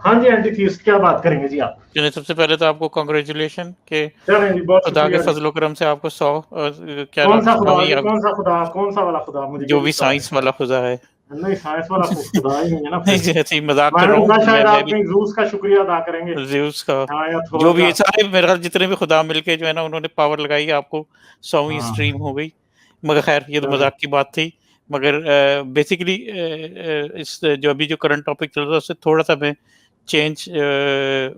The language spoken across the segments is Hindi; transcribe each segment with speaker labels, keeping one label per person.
Speaker 1: हाँ जी एंटीथीस्ट, क्या बात करेंगे जी आप।
Speaker 2: चलिए सबसे पहले तो आपको कांग्रेचुलेशन के
Speaker 1: चलें जी, बहुत
Speaker 2: खुदा के
Speaker 1: शुक्रिया जी।
Speaker 2: फजलो करम से आपको 100 क्या
Speaker 1: कौन
Speaker 2: नाम
Speaker 1: सा खुदा
Speaker 2: सौवीं
Speaker 1: जी,
Speaker 2: अब
Speaker 1: कौन सा खुदा, कौन सा वाला खुदा, मुझे ये
Speaker 2: जो
Speaker 1: भी
Speaker 2: भी
Speaker 1: बताएं।
Speaker 2: साइंस वाला खुदा है।
Speaker 1: नहीं साइंस वाला खुदा ही नहीं है ना
Speaker 2: नहीं
Speaker 1: फिर।
Speaker 2: जी, ऐसे ही मजाक कर
Speaker 1: मैंने
Speaker 2: रहा
Speaker 1: तो
Speaker 2: हूँ
Speaker 1: कहा शायद
Speaker 2: मैं
Speaker 1: आप
Speaker 2: भी
Speaker 1: कहीं ज़ूस का शुक्रिया अदा करेंगे।
Speaker 2: ज़्यूस का
Speaker 1: हाँ या
Speaker 2: जो
Speaker 1: थोर
Speaker 2: भी
Speaker 1: का।
Speaker 2: ये सारे मेरे ख्याल जितने भी खुदा मिलके जो है ना उन्होंने पावर लगाई आपको 100वीं
Speaker 1: हाँ
Speaker 2: स्ट्रीम हो गई। मगर खैर ये तो
Speaker 1: चलें।
Speaker 2: मजाक की बात थी। मगर बेसिकली इस जो अभी जो करंट टॉपिक चल रहा है उससे थोड़ा सा मैं चेंज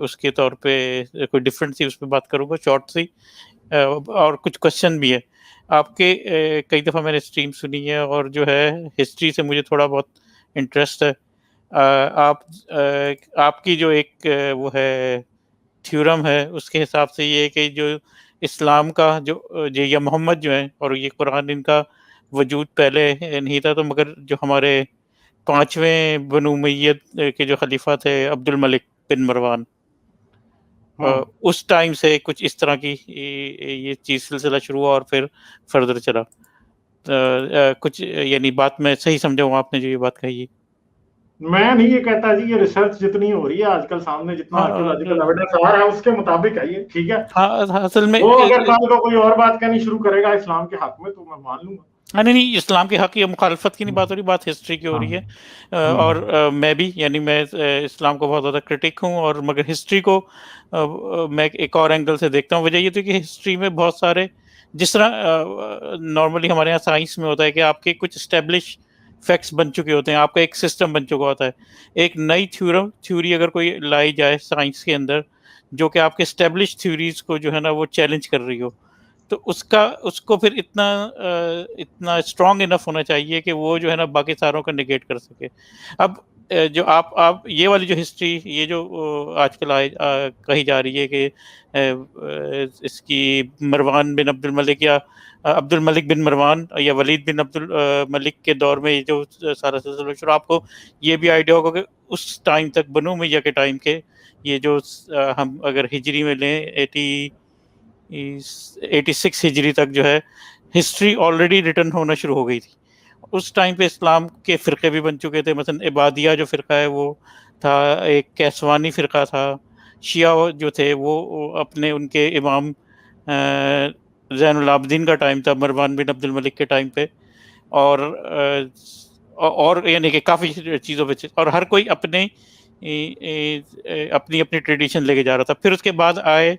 Speaker 2: उसके तौर पे कोई डिफरेंट सी उस पर बात करूंगा शॉर्ट सी और कुछ क्वेश्चन भी है आपके। कई दफ़ा मैंने स्ट्रीम सुनी है और जो है हिस्ट्री से मुझे थोड़ा बहुत इंटरेस्ट है। आपकी जो एक वो है थ्योरम है उसके हिसाब से ये है कि जो इस्लाम का जो या मोहम्मद जो है और ये कुरान इनका वजूद पहले नहीं था, तो मगर जो हमारे पांचवें बनु उमय्यद के जो खलीफा थे अब्दुल मलिक बिन मरवान, उस टाइम से कुछ इस तरह की ये चीज सिलसिला शुरू हुआ और फिर फर्दर चला। कुछ यानी बात मैं सही समझा हूँ आपने जो ये बात कही है?
Speaker 1: मैं नहीं ये कहता जी, ये रिसर्च जितनी हो रही है आजकल, सामने जितना
Speaker 2: हाँ
Speaker 1: आर्कियोलॉजिकल एविडेंस आ रहा है उसके मुताबिक है ये, ठीक है।
Speaker 2: हाँ असल में
Speaker 1: वो अगर कल को कोई और बात कहनी शुरू करेगा इस्लाम के हक में तो मैं मान लूंगा।
Speaker 2: हाँ, नहीं नहीं इस्लाम के हक या मुखालफत की नहीं बात हो रही, बात हिस्ट्री की हो
Speaker 1: हाँ।
Speaker 2: रही है। और मैं भी यानी मैं इस्लाम को बहुत ज़्यादा क्रिटिक हूँ और मगर हिस्ट्री को मैं एक और एंगल से देखता हूँ। वजह ये थी कि हिस्ट्री में बहुत सारे जिस तरह नॉर्मली हमारे यहाँ साइंस में होता है कि आपके कुछ स्टेब्लिश फैक्ट्स बन चुके होते हैं, आपका एक सिस्टम बन चुका होता है। एक नई थ्योरी अगर कोई लाई जाए साइंस के अंदर जो कि आपके स्टेब्लिश थ्योरीज को जो है ना वो चैलेंज कर रही हो, तो उसको फिर इतना स्ट्रांग इनफ होना चाहिए कि वो जो है ना बाकी सारों को नेगेट कर सके। अब जो आप ये वाली जो हिस्ट्री ये जो आजकल कही जा रही है कि इसकी मरवान बिन अब्दुल मलिक या अब्दुल मलिक बिन मरवान या वलीद बिन अब्दुल मलिक के दौर में ये जो सारा सिलसिला शुरू, आपको ये भी आइडिया होगा कि उस टाइम तक बनु उमय्या के टाइम के ये जो हम अगर हिजरी में लें 86 हिजरी तक जो है हिस्ट्री ऑलरेडी रिटर्न होना शुरू हो गई थी। उस टाइम पे इस्लाम के फ़िरक़े भी बन चुके थे। मसलन इबादिया जो फ़िरक़ा है वो था, एक कैसवानी फ़िरक़ा था, शिया जो थे वो अपने उनके इमाम ज़ैनुल आबिदीन का टाइम था, मरवान बिन अब्दुल मलिक के टाइम पे। और यानी कि काफ़ी चीज़ों पे और हर कोई अपनी अपनी ट्रेडिशन लेके जा रहा था। फिर उसके बाद आए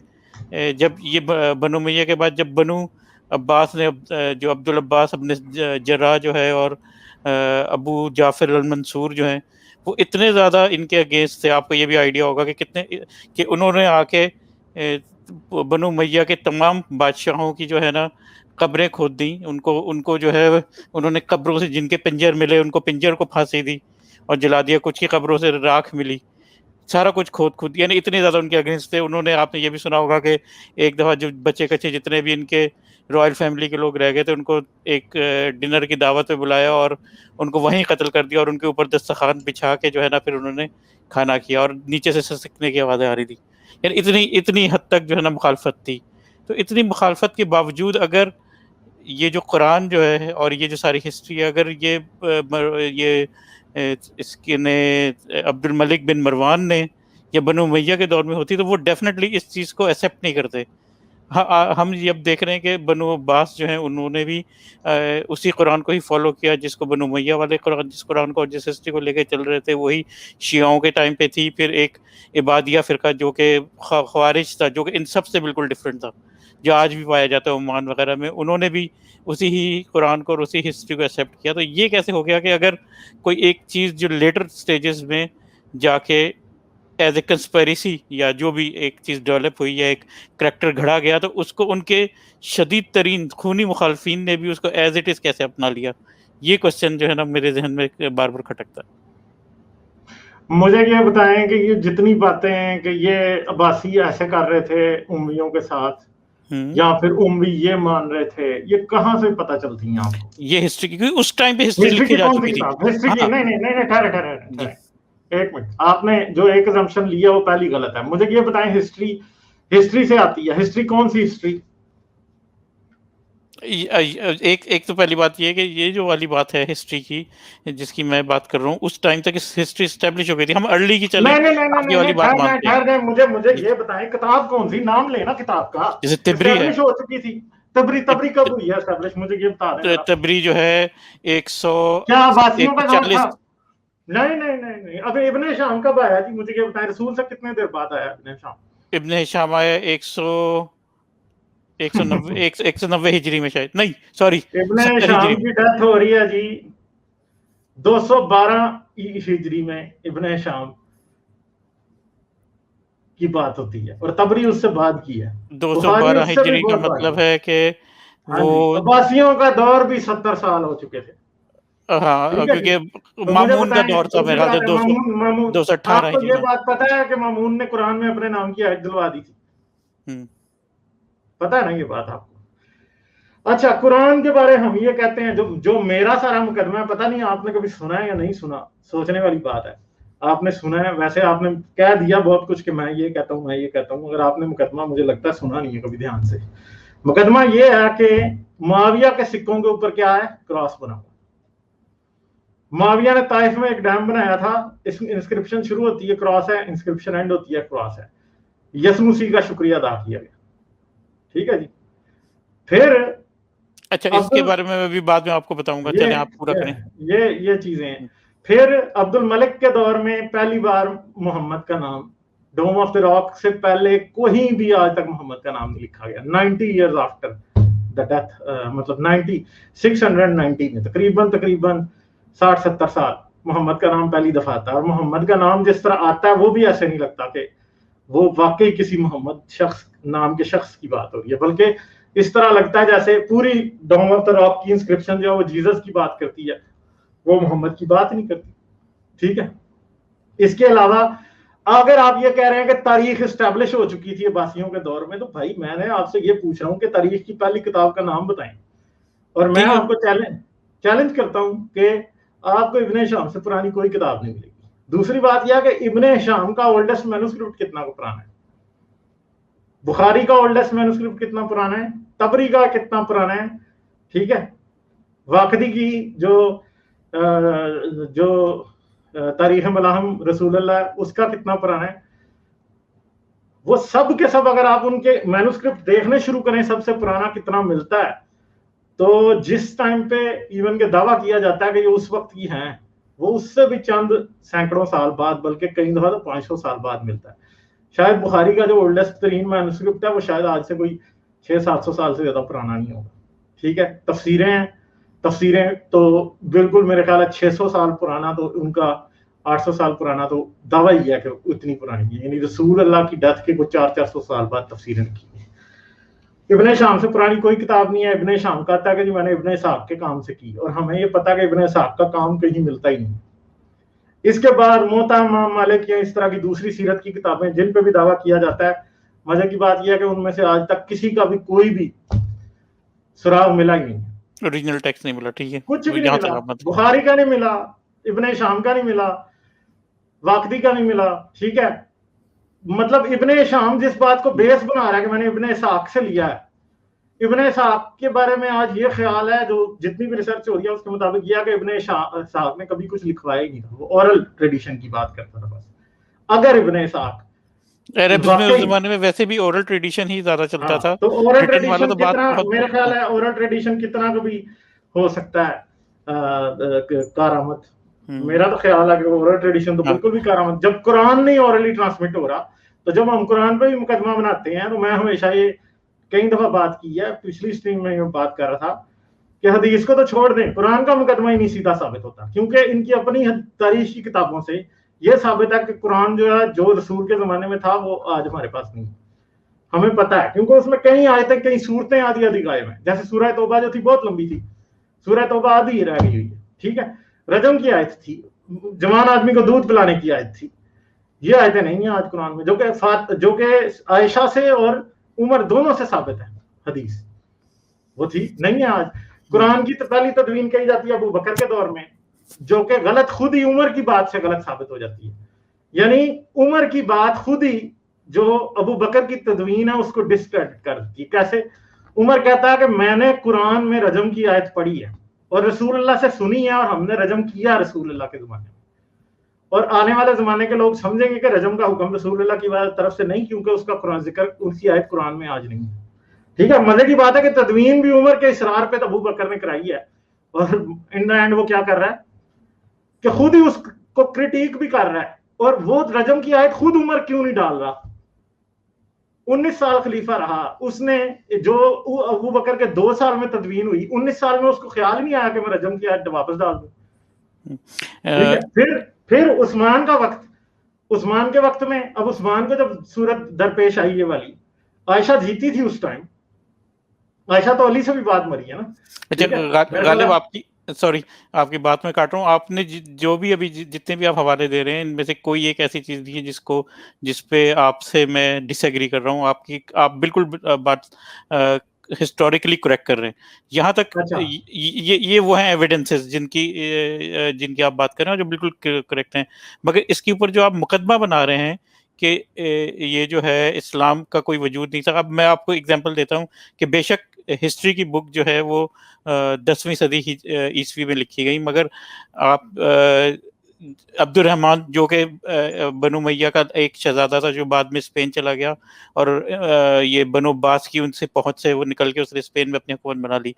Speaker 2: जब ये बनु उमय्या के बाद जब बनु अब्बास ने जो अब्दुल अब्बास अपने जर्राह जो है और अबू जाफर अल मंसूर जो हैं वो इतने ज़्यादा इनके अगेंस्ट थे। आपको ये भी आइडिया होगा कि कितने कि उन्होंने आके बनु उमय्या के तमाम बादशाहों की जो है ना कब्रें खोद दी, उनको उनको जो है उन्होंने कब्रों से जिनके पिंजर मिले उनको पिंजर को फांसी दी और जला दिया, कुछ की कब्रों से राख मिली, सारा कुछ खोद यानी इतने ज़्यादा उनके अगेंस्ट थे। उन्होंने आपने ये भी सुना होगा कि एक दफ़ा जो बच्चे-कच्चे जितने भी इनके रॉयल फैमिली के लोग रह गए थे उनको एक डिनर की दावत पे बुलाया और उनको वहीं कत्ल कर दिया और उनके ऊपर दस्तरखान बिछा के जो है ना फिर उन्होंने खाना किया और नीचे से सिसकने की आवाज़ें आ रही थी। यानी इतनी इतनी हद तक जो है ना मुखालफत थी। तो इतनी मुखालफत के बावजूद अगर ये जो कुरान जो है और ये जो सारी हिस्ट्री है अगर ये इसके ने अब्दुल मलिक बिन मरवान ने या बनु उमय्या के दौर में होती तो वो डेफिनेटली इस चीज़ को एक्सेप्ट नहीं करते। हम ये अब देख रहे हैं कि बनु अब्बास जो हैं उन्होंने भी उसी कुरान को ही फॉलो किया जिसको बनु उमय्या वाले कुरान जिस कुरान को और जिस हिस्ट्री को लेके चल रहे थे वही शियाओं के टाइम पे थी। फिर एक इबादिया फ़िरका जो कि ख़वारिज था जो कि इन सब से बिल्कुल डिफरेंट था, जो आज भी पाया जाता है ओमान वगैरह में, उन्होंने भी उसी ही कुरान को और उसी हिस्ट्री को एक्सेप्ट किया। तो ये कैसे हो गया कि अगर कोई एक चीज़ जो लेटर स्टेजेस में जाके एज ए कंस्पेरेसी या जो भी एक चीज़ डेवलप हुई या एक करैक्टर घड़ा गया तो उसको उनके शदीद तरीन खूनी मुखालफिन ने भी उसको एज इट इज़ कैसे अपना लिया, ये क्वेश्चन जो है ना मेरे जहन में बार बार खटकता है।
Speaker 1: मुझे ये बताएं कि ये जितनी बातें हैं कि ये अब्बासी ऐसे कर रहे थे उम्मियों के साथ या फिर उम्मी ये मान रहे थे, ये कहाँ से पता चलती हैं आपको?
Speaker 2: ये हिस्ट्री की क्योंकि उस टाइम पे हिस्ट्री
Speaker 1: हिस्ट्री
Speaker 2: लिखी
Speaker 1: की
Speaker 2: जा
Speaker 1: कौन सी
Speaker 2: चुकी थी।
Speaker 1: किताब? हिस्ट्री की
Speaker 2: हाँ
Speaker 1: नहीं नहीं नहीं नहीं ठहरे ठहरे
Speaker 2: जी
Speaker 1: ठहरे, एक मिनट। आपने जो एक असम्पशन लिया वो पहली गलत है। मुझे ये बताएं हिस्ट्री हिस्ट्री से आती है, हिस्ट्री कौन सी हिस्ट्री?
Speaker 2: एक तो पहली बात ये है कि ये जो वाली बात है हिस्ट्री की जिसकी मैं बात कर रहा हूँ, उस टाइम तक हिस्ट्री एस्टेब्लिश हो गई थी। हम अर्ली की चलें, आगे वाली बात मानते हैं।
Speaker 1: ठहर जाए, मुझे ये बताएं किताब कौन सी, नाम लेना किताब का।
Speaker 2: जैसे तिब्री है,
Speaker 1: एस्टेब्लिश हो चुकी थी। तबरी कब हुई है एस्टेब्लिश, मुझे ये बता दें।
Speaker 2: तबरी जो है 100
Speaker 1: क्या आबासियों का दौर
Speaker 2: 140
Speaker 1: था? नहीं, अबे इब्ने शाम कब आया जी, मुझे ये बताएं। रसूल से कितने देर बाद आया इब्ने शाम?
Speaker 2: इब्ने हिशाम आया 190 हिजरी में, शायद नहीं, सॉरी,
Speaker 1: इब्ने
Speaker 2: 70
Speaker 1: शाम
Speaker 2: हिजरी में।
Speaker 1: की डेथ हो रही है जी 212 हिजरी में। इब्ने शाम की बात होती है और तबरी उससे बाद की है।
Speaker 2: 212 हिजरी का मतलब है कि वो
Speaker 1: अब्बासियों का दौर भी 70 साल हो चुके थे।
Speaker 2: हाँ, क्योंकि
Speaker 1: तो
Speaker 2: मामून का दौर था
Speaker 1: दूसरी
Speaker 2: मेरे ख्याल
Speaker 1: बात
Speaker 2: से
Speaker 1: है, मामून
Speaker 2: 218
Speaker 1: आपको
Speaker 2: हिजरी
Speaker 1: ये
Speaker 2: में।
Speaker 1: बात पता है कि मामून ने कुरान में अपने नाम की आयत दिलवा दी थी? पता है ना ये बात आपको? अच्छा, कुरान के बारे हम ये कहते हैं, जो मेरा सारा मुकदमा है, पता नहीं आपने कभी सुना है या नहीं सुना, सोचने वाली बात है। आपने सुना है, वैसे आपने कह दिया बहुत कुछ कि मैं ये कहता हूँ, मैं ये कहता हूँ, अगर आपने मुकदमा मुझे लगता है सुना नहीं है कभी ध्यान से। मुकदमा ये है कि मुआविया के सिक्कों के ऊपर क्या है? क्रॉस बना हुआ। मुआविया ने ताइफ में एक डैम बनाया था, इस इंस्क्रिप्शन शुरू होती है क्रॉस है, इंस्क्रिप्शन एंड होती है क्रॉस है। यसु मसीह का शुक्रिया अदा किया गया। ठीक है जी। फिर
Speaker 2: अच्छा, इसके बारे में मैं भी बाद में आपको बताऊंगा, चलें आप पूरा करें।
Speaker 1: ये चीजें हैं। फिर अब्दुल मलिक के दौर में पहली बार मोहम्मद का नाम, डोम ऑफ द रॉक से पहले कोई भी आज तक मोहम्मद का नाम नहीं लिखा गया। 90 इयर्स आफ्टर द डेथ, मतलब 690 में तकरीबन 60-70 साल मोहम्मद का नाम पहली दफा आता है। और मोहम्मद का नाम जिस तरह आता है वो भी ऐसे नहीं लगता कि वो वाकई किसी मोहम्मद शख्स नाम के शख्स की बात हो रही है, बल्कि इस तरह लगता है जैसे पूरी डोम ऑफ द रॉक की इंस्क्रिप्शन जो है वो जीसस की बात करती है, वो मोहम्मद की बात नहीं करती। ठीक है। इसके अलावा अगर आप ये कह रहे हैं कि तारीख एस्टेब्लिश हो चुकी थी अब्बासियों के दौर में, तो भाई मैंने आपसे ये पूछ रहा हूँ कि तारीख की पहली किताब का नाम बताएं। और मैं आपको चैलेंज करता हूं कि आपको इब्ने शाम से पुरानी कोई किताब नहीं मिलेगी। दूसरी बात यह कि इब्ने शाम का ओल्डेस्ट मैन्युस्क्रिप्ट कितना पुराना है? बुखारी का ओल्डेस्ट मैन्युस्क्रिप्ट कितना पुराना है? तबरी का कितना पुराना है? ठीक है। वाकदी की जो तारीख मलाहम रसूलुल्लाह उसका कितना पुराना है? वो सब के सब अगर आप उनके मैन्युस्क्रिप्ट देखने शुरू करें, सबसे पुराना कितना मिलता है, तो जिस टाइम पे इवन के दावा किया जाता है कि ये उस वक्त की हैं, वो उससे भी चंद सैकड़ों साल बाद, बल्कि कई दफा तो 500 साल बाद मिलता है। शायद बुखारी का जो ओल्डेस्ट तरीन मैन्युस्क्रिप्ट है वो शायद आज से कोई 600-700 साल से ज्यादा पुराना नहीं होगा। ठीक है। तफसीरें तो बिल्कुल मेरे ख्याल है 600 साल पुराना, तो उनका 800 साल पुराना तो दावा ही है कि उतनी पुरानी है। यानी रसूल अल्लाह की डेथ के कुछ 400-400 साल बाद तफसीरें लिखी गई। इब्ने शाम से पुरानी कोई किताब नहीं है। इब्ने शाम कहता है कि जी मैंने इब्ने इसहाक के काम से की, और हमें ये पता है कि इब्ने इसहाक का काम कहीं मिलता ही नहीं। इसके बाद मोता मालिक या इस तरह की दूसरी सीरत की किताबें जिन पे भी दावा किया जाता है, मजे की बात यह है कि उनमें से आज तक किसी का भी कोई भी सुराग मिला ही नहीं,
Speaker 2: ओरिजिनल टेक्स्ट नहीं मिला। ठीक है,
Speaker 1: कुछ भी नहीं मिला। बुखारी का नहीं मिला, इब्ने शाम का नहीं मिला, वाकदी का नहीं मिला। ठीक है। मतलब इब्ने शाम जिस बात को बेस बना रहा है कि मैंने इब्ने इसहाक से लिया है, इब्ने इसहाक के बारे में आज ये ख्याल है, जो जितनी भी रिसर्च हो रही है उसके मुताबिक यह कि इब्ने इसहाक ने कभी कुछ लिखवाया ही नहीं था, वो ओरल ट्रेडिशन की बात करता था बस। अगर इब्ने इसहाक
Speaker 2: उस जमाने में वैसे भी ओरल ट्रेडिशन ही ज्यादा चलता था,
Speaker 1: तो ओरल ट्रेडिशन तो कितना, मेरा ख्याल है ओरल ट्रेडिशन कितना कभी हो सकता है कारामत। मेरा तो ख्याल है कि ओरल ट्रेडिशन तो बिल्कुल भी कारामत, जब कुरान नहीं ओरली ट्रांसमिट हो रहा, तो जब हम कुरान पे भी मुकदमा बनाते हैं, तो मैं हमेशा ये कई दफा बात की है, पिछली स्ट्रीम में मैं बात कर रहा था कि हदीस को तो छोड़ दें, कुरान का मुकदमा ही नहीं सीधा साबित होता, क्योंकि इनकी अपनी तारीख की किताबों से ये साबित है कि कुरान जो है, जो रसूल के जमाने में था, वो आज हमारे पास नहीं। हमें पता है क्योंकि उसमें कई आयतें, कई सूरतें आदि गायब हैं। जैसे सूरह तौबा जो थी बहुत लंबी थी, सूरह तौबा आधी रह गई हुई है। ठीक है। रजम की आयत थी, जवान आदमी को दूध पिलाने की आयत थी, ये आयतें नहीं है आज कुरान में, जो कि आयशा से और उमर दोनों से साबित है हदीस, वो थी नहीं है आज। कुरान की पहली तदवीन कही जाती है अबू बकर के दौर में, जो कि गलत खुद ही उमर की बात से गलत साबित हो जाती है। यानी उमर की बात खुद ही जो अबू बकर की तदवीन है उसको डिस्क्रेडिट कर देती है। कैसे? उमर कहता है कि मैंने कुरान में रजम की आयत पढ़ी है और रसूलुल्लाह से सुनी है और हमने रजम किया रसूलुल्लाह के ज़माने में, और आने वाले ज़माने के लोग समझेंगे कि रजम का हुक्म रसूलुल्लाह की तरफ से नहीं, क्योंकि उसका कुरान जिक्र, उसकी आयत कुरान में आज नहीं है। ठीक है, मजे की बात है कि तदवीन भी उमर के इसरार पे अबू बकर ने कराई है, और इन द एंड वो क्या कर रहा है कि खुद ही उसको क्रिटिक भी कर रहा है, और वो रजम की आयत खुद उमर क्यों नहीं डाल रहा। 19 साल खलीफा रहा उसने, जो अबू बकर के 2 साल में तदवीन हुई, 19 साल में उसको ख्याल ही नहीं आया कि मैं रजम की आयत वापस डाल दूं। ठीक है, फिर उस्मान का वक्त, उस्मान के वक्त में, अब उस्मान को जब सूरत दरपेश आई ये वाली, आयशा जीती थी उस टाइम, आयशा तो अली से भी बात मरी है ना।
Speaker 2: अच्छा गालिब, आपकी सॉरी आपकी बात में काट रहा हूँ, आपने जो भी अभी जितने भी आप हवाले दे रहे हैं इनमें से कोई एक ऐसी चीज दी है जिसपे आपसे मैं डिसएग्री कर रहा हूँ। आप बिल्कुल बात हिस्टोरिकली करेक्ट कर रहे हैं। यहाँ तक
Speaker 1: अच्छा।
Speaker 2: ये वो हैं एविडेंसेस जिनकी आप बात कर रहे हैं जो बिल्कुल करेक्ट हैं, मगर इसके ऊपर जो आप मुकदमा बना रहे हैं कि ये जो है इस्लाम का कोई वजूद नहीं था। अब मैं आपको एग्जांपल देता हूँ कि बेशक हिस्ट्री की बुक जो है वो 10वीं सदी ईस्वी में लिखी गई, मगर आप अब्दुर्रहमान जो कि बनु मैया का एक शहजादा था जो बाद में स्पेन चला गया, और ये बनु अब्बास की उनसे पहुंच से वो निकल के उसने स्पेन में अपनी हुकूमत बना ली।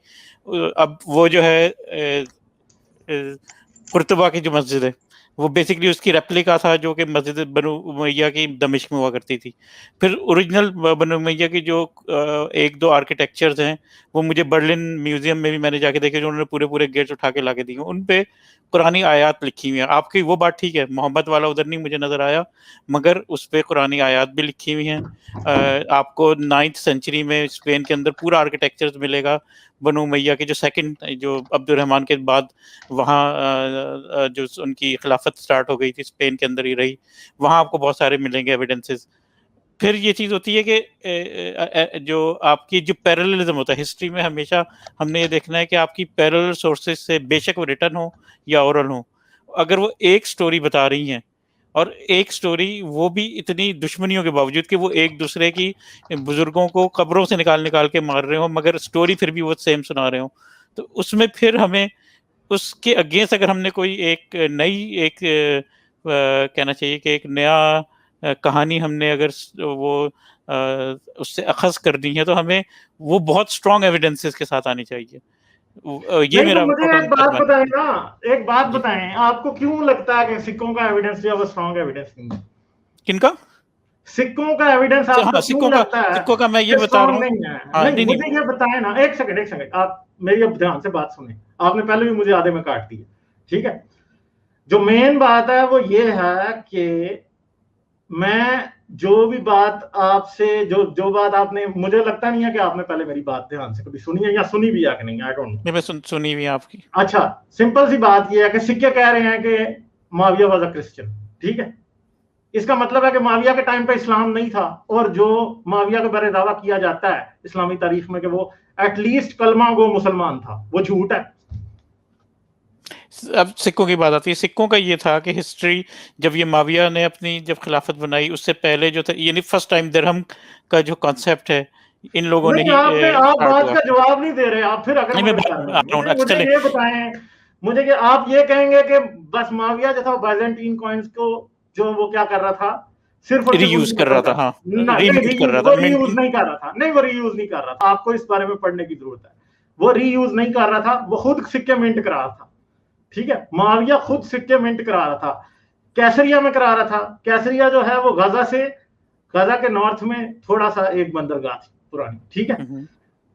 Speaker 2: अब वो जो है कुर्तुबा की जो मस्जिद है वो बेसिकली उसकी रेप्लिका था जो कि मस्जिद बनु उमैया की दमिश्क में हुआ करती थी। फिर ओरिजिनल बनु उमैया की जो एक दो आर्किटेक्चर्स हैं वो मुझे बर्लिन म्यूजियम में भी मैंने जाके देखे, जो उन्होंने पूरे पूरे गेट्स उठा के लाके दिए, उन पे कुरानी आयात लिखी हुई है। आपकी वो बात ठीक है, मोहम्मद वाला उधर नहीं मुझे नजर आया, मगर उस पे कुरानी आयात भी लिखी हुई हैं। आपको 9th सेंचुरी में स्पेन के अंदर पूरा आर्किटेक्चर मिलेगा बनु उमैया के, जो सेकंड जो अब्दुर्रहमान के बाद वहाँ जो उनकी खिलाफत स्टार्ट हो गई थी स्पेन के अंदर ही रही, वहाँ आपको बहुत सारे मिलेंगे एविडेंसेस। फिर ये चीज़ होती है कि जो आपकी जो पैरेललिज्म होता है हिस्ट्री में, हमेशा हमने ये देखना है कि आपकी पैरेलल सोर्सेज से, बेशक वो रिटर्न हो या ओरल हो, अगर वो एक स्टोरी बता रही हैं और एक स्टोरी वो भी इतनी दुश्मनियों के बावजूद कि वो एक दूसरे की बुजुर्गों को कब्रों से निकाल के मार रहे हो, मगर स्टोरी फिर भी वो सेम सुना रहे हो, तो उसमें फिर हमें उसके अगेंस्ट अगर हमने कोई एक नई कहना चाहिए कि एक नया कहानी हमने अगर वो उससे अखज़ कर दी है, तो हमें वो बहुत स्ट्रॉन्ग एविडेंसेस के साथ आनी चाहिए। ये मेरा
Speaker 1: तो मुझे एक बात बताएं ना, एक बात बताएं, आपको क्यों लगता है कि सिक्कों का एविडेंस जो है वो स्ट्रॉन्ग एविडेंस नहीं है?
Speaker 2: किनका?
Speaker 1: सिक्कों का एविडेंस आपको क्यों लगता है?
Speaker 2: सिक्कों का मैं ये बता रहा हूँ
Speaker 1: नहीं, मुझे ये बताएं ना, एक सेकंड, आप मेरी अब ध्यान से बात सुने, आपने पहले भी मुझे आधे में काट दिया। ठीक है, जो मेन बात है वो ये है कि मैं जो भी बात आपसे जो बात आपने, मुझे लगता नहीं है कि आपने पहले मेरी बात ध्यान से कभी सुनी है या सुनी भी है कि नहीं, आई डोंट नो।
Speaker 2: मैं सुनी हुई आपकी।
Speaker 1: अच्छा, सिंपल सी बात ये है कि सिक्के कह रहे हैं कि माविया वाज अ क्रिश्चियन। ठीक है, इसका मतलब है कि माविया के टाइम पे इस्लाम नहीं था, और जो माविया के बारे दावा किया जाता है इस्लामी तारीख में कि वो एटलीस्ट कलमा गो मुसलमान था, वो झूठ है।
Speaker 2: अब सिक्कों की बात आती है, सिक्कों का ये था कि हिस्ट्री जब ये माविया ने अपनी जब खिलाफत बनाई उससे पहले जो था, यानी फर्स्ट टाइम दिरहम का जो कॉन्सेप्ट है इन लोगों ने ही
Speaker 1: आप बात का जवाब नहीं दे रहे, आप फिर अगर मुझे ये बताएं, मुझे कि आप ये कहेंगे कि बस माविया जो था बाइजेंटीन कॉइन्स को जो वो क्या कर रहा था, सिर्फ
Speaker 2: रीयूज कर रहा था। हाँ,
Speaker 1: रीयूज नहीं कर रहा था, नहीं वो रीयूज नहीं कर रहा था, आपको इस बारे में पढ़ने की जरूरत है। वो रीयूज नहीं कर रहा था, वो खुद सिक्के मिंट करा रहा था। ठीक है, माविया खुद सिक्के मिंट करा रहा था, कैसरिया में करा रहा था। कैसरिया जो है वो गाजा के नॉर्थ में थोड़ा सा एक बंदरगाह थी पुरानी। ठीक है,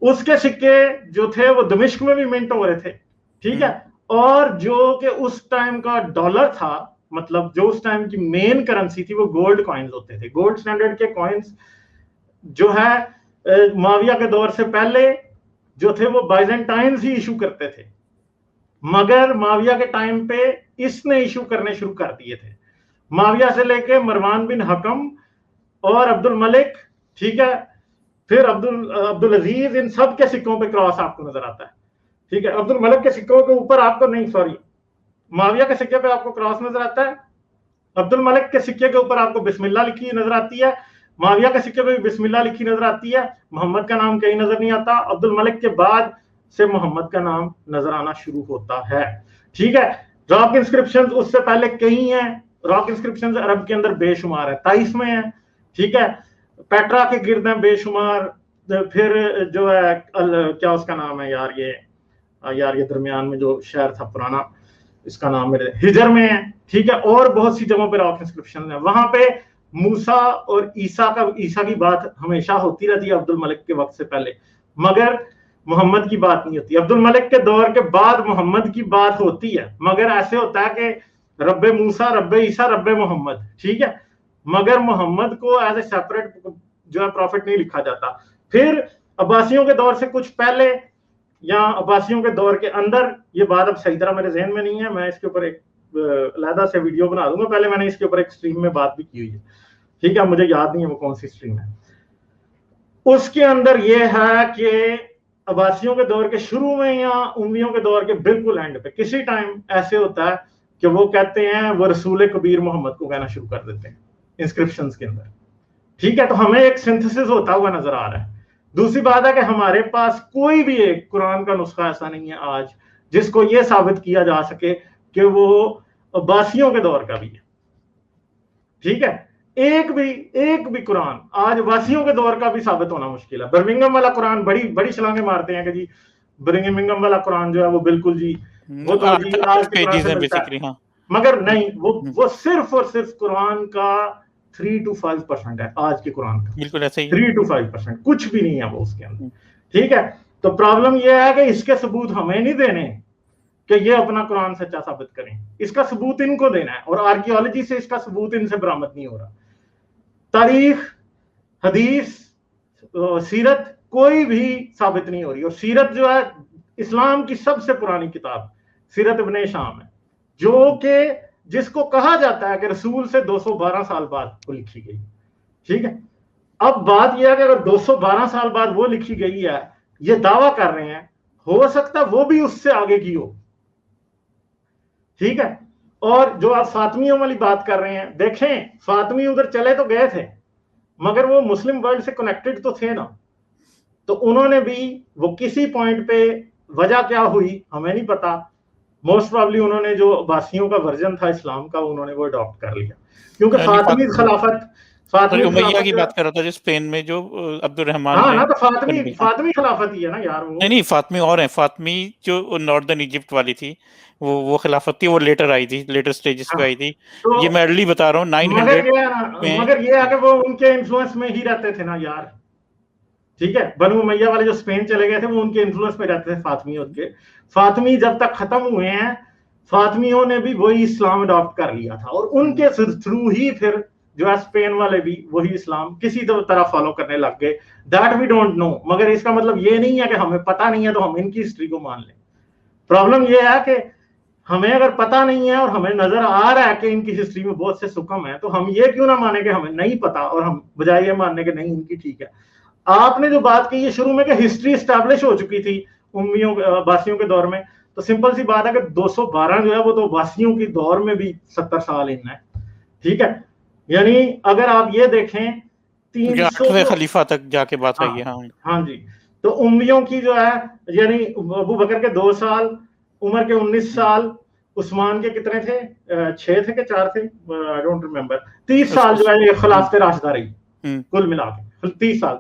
Speaker 1: उसके सिक्के जो थे वो दमिश्क में भी मिंट हो रहे थे। ठीक है, और जो कि उस टाइम का डॉलर था, मतलब जो उस टाइम की मेन करेंसी थी, वो गोल्ड कॉइन्स होते थे। गोल्ड स्टैंडर्ड के कॉइन्स जो है माविया के दौर से पहले जो थे वो बाइजेंटाइन्स ही इशू करते थे, मगर माविया के टाइम पे इसने इशू करने शुरू कर दिए थे। माविया से लेके मरवान बिन हकम और अब्दुल मलिक, ठीक है, फिर अब्दुल अजीज, इन सब के सिक्कों पे क्रॉस आपको नजर आता है। ठीक है, अब्दुल मलिक के सिक्कों के ऊपर आपको नहीं, सॉरी, माविया के सिक्के पे आपको क्रॉस नजर आता है। अब्दुल मलिक के सिक्के के ऊपर आपको बिस्मिल्लाह लिखी नजर आती है। माविया के सिक्के पे भी बिस्मिल्लाह लिखी नजर आती है, मोहम्मद का नाम कहीं नजर नहीं आता। अब्दुल मलिक के बाद से मोहम्मद का नाम नजर आना शुरू होता है। ठीक है, रॉक इंस्क्रिप्शन उससे पहले कई हैं, रॉक इंस्क्रिप्शन अरब के अंदर बेशुमार है, 23 में है। ठीक है, पेट्रा के गिर्द हैं बेशुमार, फिर जो है क्या उसका नाम है यार, ये दरमियान में जो शहर था पुराना, इसका नाम मेरे हिजर में है। ठीक है, और बहुत सी जगहों पे रॉक इंस्क्रिप्शन है। वहां पे मूसा और ईसा की बात हमेशा होती रहती है अब्दुल मलिक के वक्त से पहले, मगर मोहम्मद की बात नहीं होती। अब्दुल मलिक के दौर के बाद मोहम्मद की बात होती है, मगर ऐसे होता है कि रब्बे मूसा, रब्बे ईसा, रब्बे मोहम्मद। ठीक है, मगर मोहम्मद को एज ए सेपरेट जो है प्रॉफिट नहीं लिखा जाता। फिर अब्बासियों के दौर से कुछ पहले या अब्बासियों के दौर के अंदर, ये बात अब सही तरह मेरे जहन में नहीं है, मैं इसके ऊपर एक अलहदा से वीडियो बना दूंगा, पहले मैंने इसके ऊपर एक स्ट्रीम में बात भी की हुई है। ठीक है, मुझे याद नहीं है वो कौन सी स्ट्रीम है। उसके अंदर यह है कि अब्बासियों के दौर के शुरू में या उम्मियों के दौर के बिल्कुल एंड पे किसी टाइम ऐसे होता है कि वो कहते हैं, वो रसूल कबीर मोहम्मद को कहना शुरू कर देते हैं इंस्क्रिप्शंस के अंदर। ठीक है, तो हमें एक सिंथेसिस होता हुआ नजर आ रहा है। दूसरी बात है कि हमारे पास कोई भी एक कुरान का नुस्खा ऐसा नहीं है आज जिसको ये साबित किया जा सके कि वो अब्बासियों के दौर का भी है। ठीक है, एक भी कुरान आज अब्बासियों के दौर का भी साबित होना मुश्किल है। बर्मिंघम वाला कुरान बड़ी छलांगे मारते हैं कि जी बर्मिंघम वाला कुरान जो है वो बिल्कुल जी वो तो जी आज के कुरान से मिलता है। हाँ। मगर नहीं, वो सिर्फ और सिर्फ कुरान का 3 to 5% है आज के कुरान का,
Speaker 2: बिल्कुल ऐसे ही
Speaker 1: 3 to 5%, कुछ भी नहीं है वो उसके अंदर। ठीक है, तो प्रॉब्लम यह है कि इसके सबूत हमें नहीं देने कि ये अपना कुरान सच्चा साबित करें, इसका सबूत इनको देना है, और आर्कियोलॉजी से इसका सबूत इनसे बरामद नहीं हो रहा। तारीख, हदीस, सीरत कोई भी साबित नहीं हो रही। और सीरत जो है इस्लाम की सबसे पुरानी किताब सीरत इब्ने शाम है, जो कि जिसको कहा जाता है कि रसूल से 212 साल बाद वो लिखी गई। ठीक है, अब बात यह है कि अगर 212 साल बाद वो लिखी गई है, ये दावा कर रहे हैं, हो सकता है वो भी उससे आगे की हो। ठीक है, और जो आप फातमियों वाली बात कर रहे हैं, देखें फातमी उधर चले तो गए थे, मगर वो मुस्लिम वर्ल्ड से कनेक्टेड तो थे ना, तो उन्होंने भी वो किसी पॉइंट पे, वजह क्या हुई हमें नहीं पता, मोस्ट प्रॉब्ली उन्होंने जो अब्बासियों का वर्जन था इस्लाम का उन्होंने वो अडॉप्ट कर लिया, क्योंकि फातमी खिलाफत
Speaker 2: उमैया की बात कर रहा था जो स्पेन में जो अब्दुल रहमान
Speaker 1: हाँ ना, तो फातमी खिलाफत ही है ना यार वो।
Speaker 2: नहीं, फातमी और है, फातमी जो नॉर्दर्न इजिप्ट वाली थी वो खिलाफत थी, वो लेटर आई थी, लेटर स्टेजेस पे आई थी। तो ये मैं अर्ली बता रहा हूँ 900
Speaker 1: मगर ये आगे वो उनके इन्फ्लुएंस में ही रहते थे ना यार। ठीक है, बनु उमैया वाले जो स्पेन चले गए थे वो उनके इन्फ्लुएंस में रहते थे फातमियों के। फातमी जब तक खत्म हुए हैं, फातमियों ने भी वही इस्लाम अडॉप्ट कर लिया था, और उनके थ्रू ही फिर जो है स्पेन वाले भी वही इस्लाम किसी तरह फॉलो करने लग गए। दैट वी डोंट नो, मगर इसका मतलब ये नहीं है कि हमें पता नहीं है तो हम इनकी हिस्ट्री को मान लें। प्रॉब्लम ये है कि हमें अगर पता नहीं है और हमें नजर आ रहा है कि इनकी हिस्ट्री में बहुत से सुकम है, तो हम ये क्यों ना माने कि हमें नहीं पता, और हम बजाय ये मानने के नहीं इनकी ठीक है। आपने जो बात की है शुरू में कि हिस्ट्री एस्टैब्लिश हो चुकी थी उम्मियों अब्बासियों के दौर में, तो सिंपल सी बात है कि 212 जो है वो तो अब्बासियों के दौर में भी 70 साल इन है। ठीक है, यानी अगर आप ये देखें
Speaker 2: 300 खलीफा तक जाके बात आई है।
Speaker 1: हाँ जी, तो उम्मियों की जो है, यानी अबू बकर के 2 साल, उमर के 19 साल, उस्मान के कितने थे, 6 थे कि 4 थे, आई डोंट रिमेम्बर, 30 साल जो है ये खिलाफत राशिदा रही कुल मिला के 30 साल,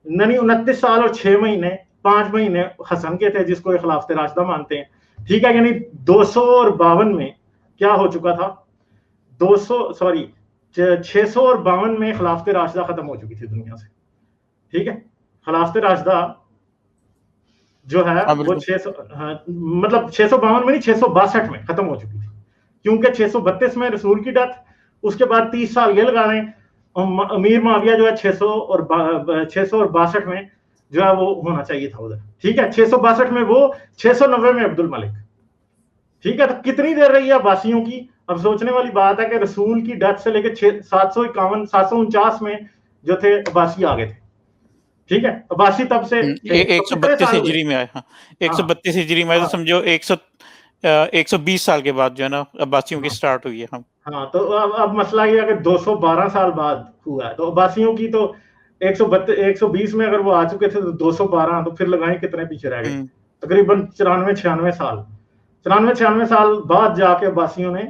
Speaker 1: यानी 29 साल और 6 महीने 5 महीने हसन के थे जिसको ये खिलाफत राशिदा मानते हैं। ठीक है, यानी 252 में क्या हो चुका था, 652 में खिलाफत राशिदा खत्म हो चुकी थी दुनिया से। ठीक है, खिलाफत राशिदा जो है वो 600 मतलब 652 में नहीं 662 में खत्म हो चुकी थी, क्योंकि 632 में रसूल की डेथ, उसके बाद 30 साल ये लगा रहे, अमीर माविया जो है 662 में जो है वो होना चाहिए था उधर। ठीक है, 662 में वो, 690 में अब्दुल मलिक। ठीक है, तो कितनी देर रही है अब्बासियों की। अब सोचने वाली बात है कि रसूल की डेथ से लेकर 749 में जो थे अब्बासी आ गए थे। ठीक है, अब्बासी तब से
Speaker 2: 132 हिजरी में आया। 132 हिजरी में तो समझो 120 साल के बाद जो है ना अब्बासियों की स्टार्ट हुई है।
Speaker 1: हाँ, तो अब मसला ये है कि 212 साल बाद हुआ है, तो अब्बासियों की तो 120 में अगर वो आ चुके थे तो 212, तो फिर लगाए कितने पीछे रह गए, तकरीबन 94-96 साल, 94-96 साल बाद जाके अब्बासियों ने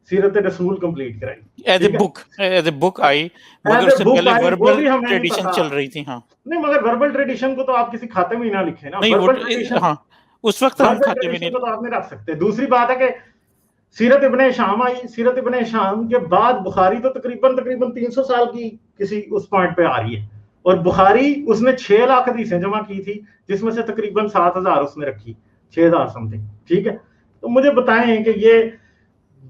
Speaker 1: सीरत रसूल कंप्लीट कराई।
Speaker 2: एज ए बुक आई, मगर उससे पहले वर्बल ट्रेडिशन चल रही थी। हाँ,
Speaker 1: नहीं, मगर वर्बल ट्रेडिशन को तो आप किसी खाते में ही ना लिखे ना,
Speaker 2: नहीं,
Speaker 1: वर्बल ट्रेडिशन,
Speaker 2: हाँ, उस वक्त हम खाते में नहीं,
Speaker 1: तो आप नहीं रख सकते। दूसरी बात है कि सीरत इब्ने हिशाम आई, सीरत इब्ने हिशाम के बाद बुखारी तो तकरीबन 300 साल की किसी उस पॉइंट पे आ रही है, और बुखारी उसने 6 लाख हदीसें जमा की थी, जिसमें से तकरीबन 7,000 उसने रखी, 6,000 समथिंग। ठीक है, तो मुझे बताएं कि ये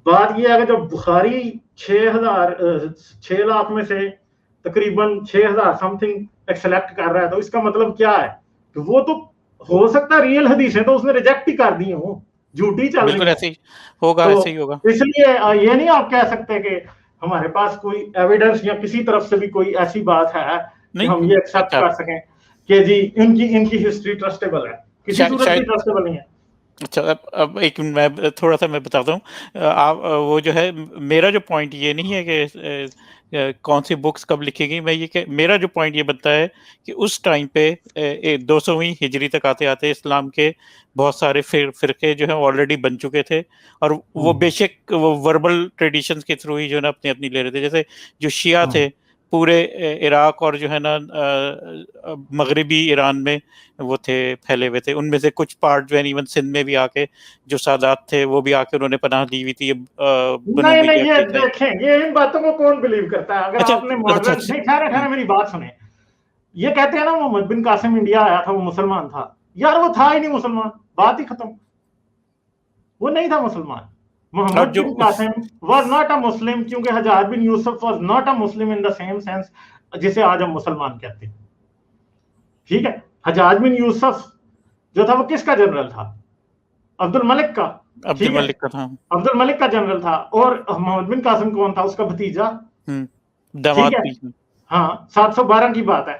Speaker 1: बात ये है कि जब बुखारी 6 लाख में से तकरीबन 6,000 समथिंग सेलेक्ट कर रहा है, तो इसका मतलब क्या है कि वो तो हो सकता है रियल हदीसें तो उसने रिजेक्ट ही कर दी हो, झूठी चल रही है।
Speaker 2: बिल्कुल ऐसे ही होगा,
Speaker 1: तो
Speaker 2: ऐसे ही होगा।
Speaker 1: इसलिए ये नहीं आप कह सकते कि हमारे पास कोई एविडेंस या किसी तरफ से भी कोई ऐसी बात है कि हम ये एक्सेप्ट कर सकें कि जी इनकी हिस्ट्री ट्रस्टेबल है, किसी सूरत भी ट्रस्टेबल नहीं है।
Speaker 2: अच्छा, अब एक मैं थोड़ा सा मैं बताता हूँ। आप वो जो है, मेरा जो पॉइंट ये नहीं है कि कौन सी बुक्स कब लिखेगी, मैं ये मेरा जो पॉइंट ये बनता है कि उस टाइम पे 200वीं हिजरी तक आते आते इस्लाम के बहुत सारे फिरके जो है ऑलरेडी बन चुके थे, और वो बेशक वो वर्बल ट्रेडिशंस के थ्रू ही जो है ना अपनी अपनी ले रहे थे। जैसे जो शिया थे पूरे इराक और जो है ना मगरबी ईरान में वो थे, फैले हुए थे। उनमें से कुछ पार्ट जो है इवन सिंध में भी आके जो सादात थे वो भी आके उन्होंने पनाह दी हुई थी।
Speaker 1: नहीं, ये देखें, ये इन बातों को कौन बिलीव करता है? अगर आपने मॉडर्न, ठहरे मेरी बात सुने, ये कहते हैं ना मोहम्मद बिन कासिम इंडिया आया था, वो मुसलमान था। यार वो था ही नहीं मुसलमान, बात ही खत्म, वो नहीं था मुसलमान। मोहम्मद बिन Qasim was not a Muslim, क्योंकि हज्जाज बिन Yusuf was not a Muslim in the same sense जिसे आज हम मुसलमान कहते हैं। ठीक है, हज्जाज बिन यूसुफ जो था वो किसका जनरल था? अब्दुल मलिक का।
Speaker 2: अब्दुल मलिक का था,
Speaker 1: अब्दुल मलिक का जनरल था। और मोहम्मद बिन कासिम कौन था? उसका भतीजा,
Speaker 2: दामाद।
Speaker 1: हाँ, 712 की बात है।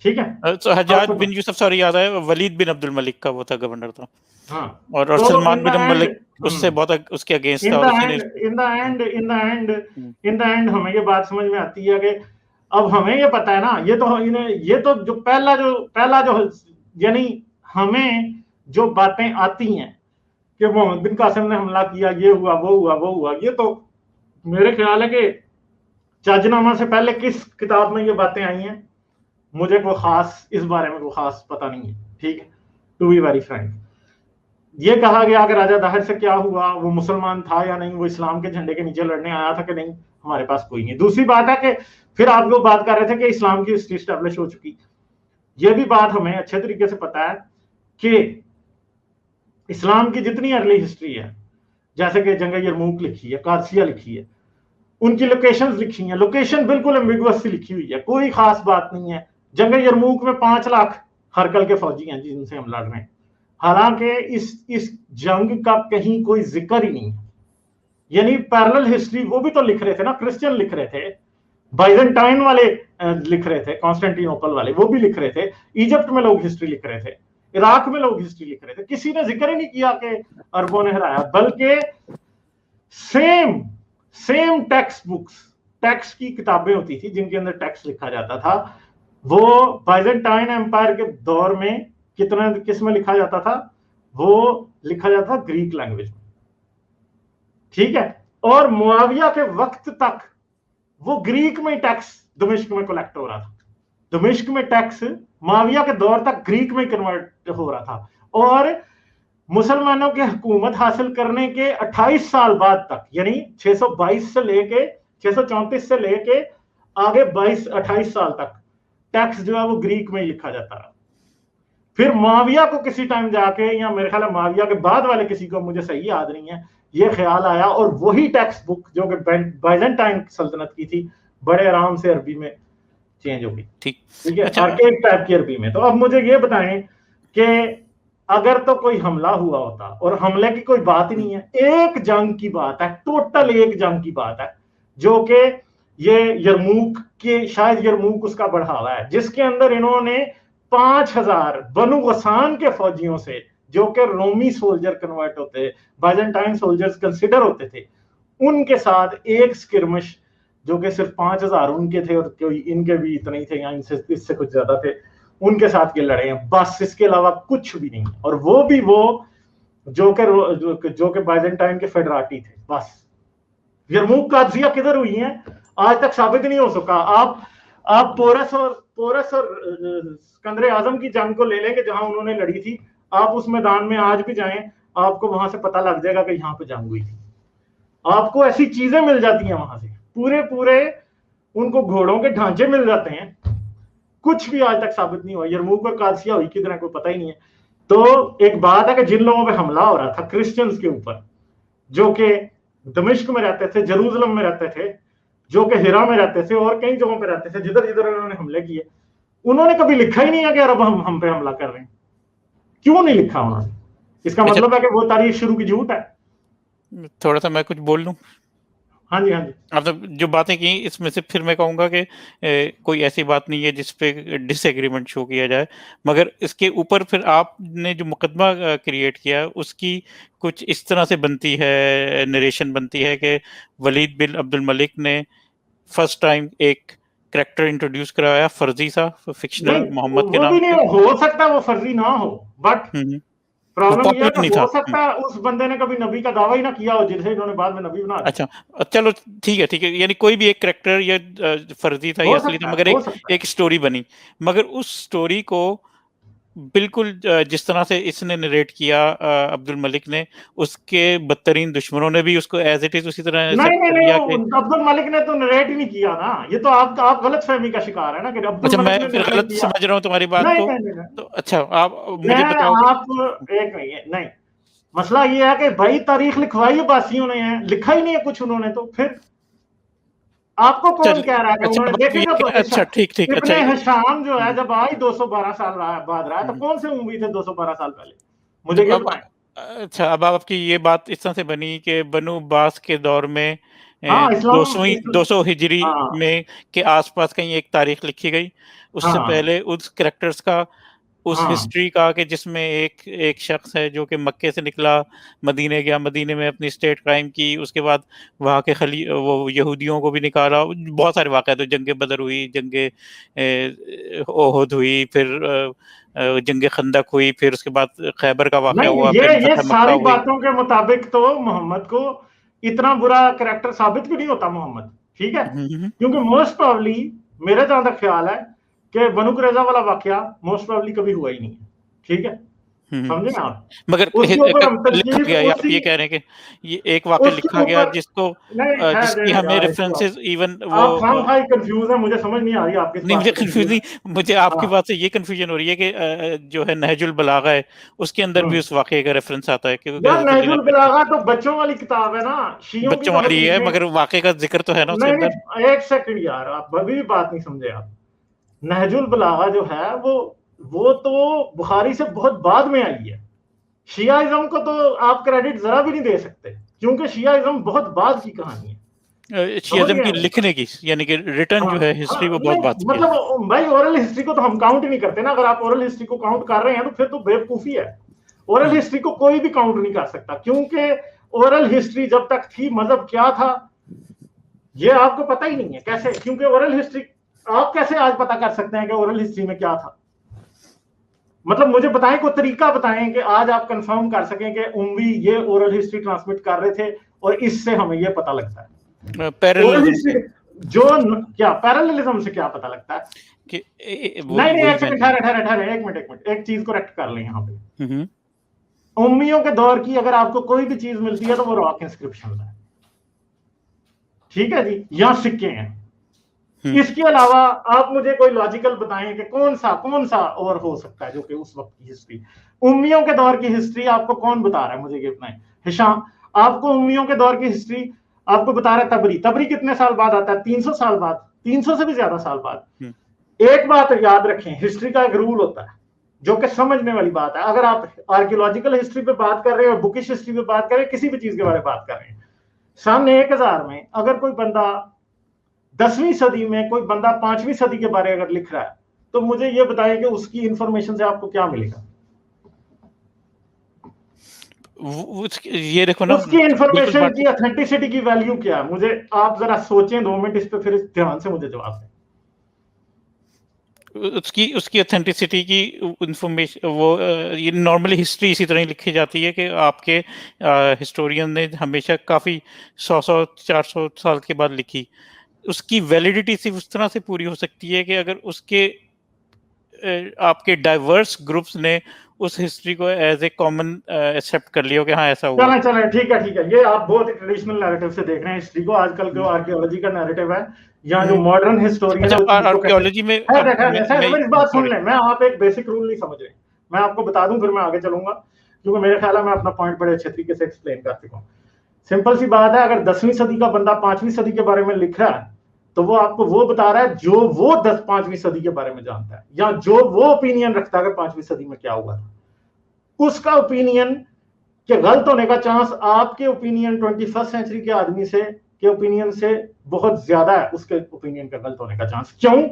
Speaker 1: ठीक है,
Speaker 2: तो हज्जाज बिन यूसुफ, सॉरी याद है, वलीद बिन अब्दुल मलिक का वो था, गवर्नर था। हाँ, और सलमान बिन मलिक उससे बहुत उसके अगेंस्ट था।
Speaker 1: इन द एंड हमें ये बात समझ में आती है कि अब हमें ये पता है ना, ये तो जो पहला जो यानी हमें जो बातें आती हैं कि मोहम्मद बिन कासिम ने हमला किया, ये हुआ, वो हुआ, ये तो मेरे ख्याल है कि चाजनामा से पहले किस किताब में ये बातें आई हैं मुझे कोई खास इस बारे में कोई खास पता नहीं है। ठीक है, टू बी वेरी फ्रैंक। ये कहा गया कि राजा दाहिर से क्या हुआ, वो मुसलमान था या नहीं, वो इस्लाम के झंडे के नीचे लड़ने आया था कि नहीं, हमारे पास कोई नहीं। दूसरी बात है कि फिर आप लोग बात कर रहे थे कि इस्लाम की हिस्ट्री एस्टेब्लिश हो चुकी। ये भी बात हमें अच्छे तरीके से पता है कि इस्लाम की जितनी अर्ली हिस्ट्री है, जैसे कि जंग यरमूक लिखी है, कादसिया लिखी है, उनकी लोकेशंस लिखी हैं, लोकेशन बिल्कुल एम्बिगुअस सी लिखी हुई है, कोई खास बात नहीं है। जंग यरमूक में 5 लाख हरकल के फौजी हैं जिनसे हम लड़ रहे हैं, हालांकि इस जंग का कहीं कोई जिक्र ही नहीं है। यानी पैरेलल हिस्ट्री वो भी तो लिख रहे थे ना, क्रिश्चियन लिख रहे थे, बाइजेंटाइन वाले लिख रहे थे, कॉन्स्टेंटिनोपल वाले वो भी लिख रहे थे, इजिप्ट में लोग हिस्ट्री लिख रहे थे, इराक में लोग हिस्ट्री लिख रहे थे। किसी ने जिक्र ही नहीं किया कि अरबों ने हराया, बल्कि सेम टेक्स्ट बुक्स, टेक्स्ट की किताबें होती थी जिनके अंदर टेक्स्ट लिखा जाता था, वो बाइजेंटाइन एम्पायर के दौर में किस में लिखा जाता था? वो लिखा जाता था ग्रीक लैंग्वेज में। ठीक है, और मुआविया के वक्त तक वो ग्रीक में टैक्स दमिश्क में कलेक्ट हो रहा था। दमिश्क में टैक्स मुआविया के दौर तक ग्रीक में कन्वर्ट हो रहा था, और मुसलमानों की हुकूमत हासिल करने के 28 साल बाद तक, यानी 622 से लेके 634 से लेके आगे 28 साल तक टैक्स जो है वो ग्रीक में ही लिखा जाता रहा। फिर मुआविया को किसी टाइम जाके, या मेरे ख्याल है मुआविया के बाद वाले किसी को, मुझे सही याद नहीं है, ये ख्याल आया और वही टेक्स्ट बुक जो कि बाइजेंटाइन सल्तनत की थी बड़े आराम से अरबी में चेंज हो गई। ठीक है, आर्केक टाइप की अरबी में। तो अब मुझे ये बताएं कि अगर तो कोई हमला हुआ होता, और हमले की कोई बात ही नहीं है, एक जंग की बात है, टोटल एक जंग की बात है, जो कि ये यरमूक के, शायद यरमूक उसका बढ़ावा है, जिसके अंदर इन्होंने 5,000 बनु गसान के फौजियों से जो कि रोमी सोल्जर कन्वर्ट होते, बाइजेंटाइन सोल्जर्स कंसिडर होते थे, उनके साथ एक स्किर्मिश जो कि सिर्फ 5000 उनके थे और कोई इनके भी इतने ही थे, या इनसे इससे कुछ ज्यादा थे, उनके साथ ये लड़े हैं बस, इसके अलावा कुछ भी नहीं। और वो भी वो जो कि बाइजेंटाइन के फेडराटी थे बस। यरमुक कादसिया किधर हुई है आज तक साबित नहीं हो सका। आप पोरस और सिकंदर आजम की जंग को ले लेंगे जहां उन्होंने लड़ी थी, आप उस मैदान में आज भी जाएं, आपको वहां से पता लग जाएगा कि यहाँ पे जंग हुई थी। आपको ऐसी चीजें मिल जाती हैं वहां से, पूरे उनको घोड़ों के ढांचे मिल जाते हैं, कुछ भी आज तक साबित नहीं हुआ। यरमुक और कादसिया हुई किधर को पता ही नहीं है। तो एक बात है कि जिन लोगों पे हमला हो रहा था क्रिश्चियंस के ऊपर, जो कि दमिश्क में रहते थे, जेरूसलम में रहते थे, जो कि हिरा में रहते थे और कई जगहों पे रहते थे, जिधर जिधर उन्होंने हमले किए, उन्होंने कभी लिखा ही नहीं है कि अरब हम पे हमला कर रहे हैं। क्यों नहीं लिखा उन्होंने? इसका मतलब है कि वो तारीख शुरू की झूठ है।
Speaker 2: थोड़ा सा मैं कुछ बोल लूं?
Speaker 1: हाँ जी, हाँ जी।
Speaker 2: आपने जो बातें की इसमें से फिर मैं कहूंगा कि कोई ऐसी बात नहीं है जिसपे डिसएग्रीमेंट शो किया जाए, मगर इसके ऊपर फिर आपने जो मुकदमा क्रिएट किया उसकी कुछ इस तरह से बनती है, नरेशन बनती है कि वलीद बिन अब्दुल मलिक ने फर्स्ट टाइम एक कैरेक्टर इंट्रोड्यूस कराया, फर्जी सा, फिक्शनल, मोहम्मद के
Speaker 1: वो
Speaker 2: नाम
Speaker 1: भी नहीं
Speaker 2: पे।
Speaker 1: हो सकता वो फर्जी ना हो, बट प्रॉब्लम यह है कि हो सकता है उस बंदे ने कभी नबी का दावा ही ना किया हो जिसे इन्होंने बाद में नबी बना दिया।
Speaker 2: अच्छा, चलो ठीक है, यानी कोई भी एक कैरेक्टर या फर्जी था या असली था, मगर एक स्टोरी बनी, मगर उस स्टोरी को बिल्कुल जिस तरह से इसने नरेट किया अब्दुल मलिक ने, उसके बदतरीन दुश्मनों ने भी उसको एज इट इज उसी तरह
Speaker 1: नहीं, अब्दुल मलिक ने तो नरेट ही नहीं किया ना। ये तो आप गलत फहमी का शिकार है ना कि अब्दुल मलिक ने।
Speaker 2: मैं फिर गलत समझ रहा हूँ तुम्हारी बात को। तो अच्छा, आप मुझे बताओ।
Speaker 1: आप एक नहीं, मसला ये है कि भाई तारीख लिखवाई बासियों ने है, लिखा ही नहीं है कुछ उन्होंने, तो फिर आपको कौन कह रहा है कि उन्होंने देखेगा?
Speaker 2: अच्छा, ठीक।
Speaker 1: इब्ने हिशाम जो है जब आज 212 साल बाद रहा है, तो कौन से उम्मीद थे 212 साल पहले? मुझे ये बताएं।
Speaker 2: अच्छा, अब आपकी ये बात इस तरह से बनी कि बनु अब्बास के दौर में 200 हिजरी में के आसपास कहीं एक तारीख लिखी गई, उससे पहले उस कैरेक्टर्स का, उस हिस्ट्री का, कि जिसमें एक शख्स है जो कि मक्के से निकला, मदीने गया, मदीने में अपनी स्टेट कायम की, उसके बाद वहाँ के वो यहूदियों को भी निकाला, बहुत सारे वाक़यात, तो जंग बदर हुई, जंग ओहद हुई, फिर जंग खंदक हुई, फिर उसके बाद खैबर का वाक़या हुआ,
Speaker 1: ये सारी बातों के मुताबिक तो मोहम्मद को इतना बुरा कैरेक्टर साबित भी नहीं होता मोहम्मद, ठीक है? क्योंकि मोस्ट प्रोबेबली मेरे जहां तक ख्याल है कि बनु कुरैज़ा वाला वाकया मोस्ट प्रोबेबली कभी हुआ ही नहीं है, ठीक है? समझे ना आप?
Speaker 2: मगर लिखा गया, आप ये कह रहे हैं कि ये एक वाकया लिखा गया जिसकी हमें रेफरेंसेस इवन वो
Speaker 1: आप कंफ्यूज है, मुझे समझ नहीं आ रही आपकी।
Speaker 2: नहीं, मुझे कंफ्यूज नहीं, मुझे आपकी बात से ये कंफ्यूजन हो रही है कि जो है नहजुल बलागा है, उसके अंदर भी उस वाकये का रेफरेंस आता है, क्योंकि
Speaker 1: नहजुल बलागा तो बच्चों वाली किताब है ना, शियों
Speaker 2: बच्चों वाली है, मगर वाकये का जिक्र तो है ना उसके अंदर।
Speaker 1: एक सेकंड यार, आप अभी भी बात नहीं समझे आप। नहजुल बलागा जो है वो तो बुखारी से बहुत बाद में आई है। शियाइज्म को तो आप क्रेडिट जरा भी नहीं दे सकते, क्योंकि शियाइज्म बहुत बाद की कहानी है।
Speaker 2: शियाइज्म की लिखने की, यानी कि रिटर्न जो है हिस्ट्री, वो बहुत बाद की है।
Speaker 1: मतलब भाई ओरल हिस्ट्री को तो हम काउंट नहीं करते ना। अगर आप ओरल हिस्ट्री को काउंट कर रहे हैं तो फिर तो बेवकूफी है। ओरल हिस्ट्री को कोई भी काउंट नहीं कर सकता, क्योंकि ओरल हिस्ट्री जब तक थी, मजहब क्या था ये आपको पता ही नहीं है। कैसे? क्योंकि ओरल हिस्ट्री आप कैसे आज पता कर सकते हैं कि ओरल हिस्ट्री में क्या था? मतलब मुझे बताएं, कोई तरीका बताएं कि आज आप कंफर्म कर सकें कि उम्मी ये ओरल हिस्ट्री ट्रांसमिट कर रहे थे और इससे हमें ये पता लगता है।
Speaker 2: पैरेललिज्म
Speaker 1: जो क्या पैरेललिज्म से क्या पता लगता है
Speaker 2: कि
Speaker 1: नहीं, एक मिनट, एक चीज को करेक्ट कर लें यहाँ पे। उम्मियों के दौर की अगर आपको कोई भी चीज मिलती है तो वो रॉक इंस्क्रिप्शन है, ठीक है जी, या सिक्के हैं। इसके अलावा आप मुझे कोई लॉजिकल बताएं कि कौन सा और हो सकता है जो कि उस वक्त की हिस्ट्री, उम्मियों के दौर की हिस्ट्री आपको कौन बता रहा है? मुझे ये बताएं। हिशाम आपको उम्मियों के दौर की हिस्ट्री आपको बता रहा है। तबरी कितने साल बाद आता है? 300 साल बाद, 300 से भी ज्यादा साल बाद। एक बात याद रखें, हिस्ट्री का एक रूल होता है जो कि समझने वाली बात है। अगर आप आर्कियोलॉजिकल हिस्ट्री पे बात कर रहे हैं और बुकिश हिस्ट्री पे बात कर रहे हैं, किसी भी चीज के बारे में बात कर रहे हैं, सन 1000 में अगर कोई बंदा 10वीं सदी में, कोई बंदा 5वीं सदी के बारे में अगर लिख रहा है, तो मुझे ये बताइए कि उसकी इंफॉर्मेशन से आपको क्या मिलेगा?
Speaker 2: ये देखो ना,
Speaker 1: उसकी इंफॉर्मेशन की ऑथेंटिसिटी की वैल्यू क्या है? मुझे आप जरा सोचें 2 मिनट इस पे, फिर ध्यान से मुझे जवाब दें।
Speaker 2: उसकी ऑथेंटिसिटी की इंफॉर्मेशन वो ये नॉर्मली हिस्ट्री इसी तरह ही लिखी जाती है कि आपके हिस्टोरियन ने हमेशा काफ़ी 100 400 साल के बाद लिखी। उसकी वैलिडिटी सिर्फ उस तरह से पूरी हो सकती है कि अगर उसके आपके डाइवर्स ग्रुप्स ने उस हिस्ट्री को एज ए कॉमन एक्सेप्ट कर लिया कि हाँ ऐसा हुआ।
Speaker 1: चलें ठीक है। ये आप बहुत ट्रेडिशनल नैरेटिव से देख रहे हैं हिस्ट्री को। आजकल जो आर्कियोलॉजी का नैरेटिव है, या जो मॉडर्न हिस्टोरियन है,
Speaker 2: आर्कियोलॉजी में
Speaker 1: मेरी बात सुन लें। मैं आप एक बेसिक रूल नहीं समझ रहे, मैं आपको बता दूं, फिर मैं आगे चलूंगा, क्योंकि मेरे ख्याल है मैं अपना पॉइंट बड़े अच्छे तरीके से एक्सप्लेन कर चुका हूँ। सिंपल सी बात है, अगर 10वीं सदी का बंदा 5वीं सदी के बारे में लिख रहा है, तो वो आपको वो बता रहा है जो वो 5वीं सदी के बारे में जानता है, या जो वो ओपिनियन रखता है कि 5वीं सदी में क्या हुआ था। उसका ओपिनियन के गलत होने का चांस आपके ओपिनियन 21st सेंचुरी के आदमी से के ओपिनियन से बहुत ज्यादा है। उसके ओपिनियन का गलत होने का चांस क्यों?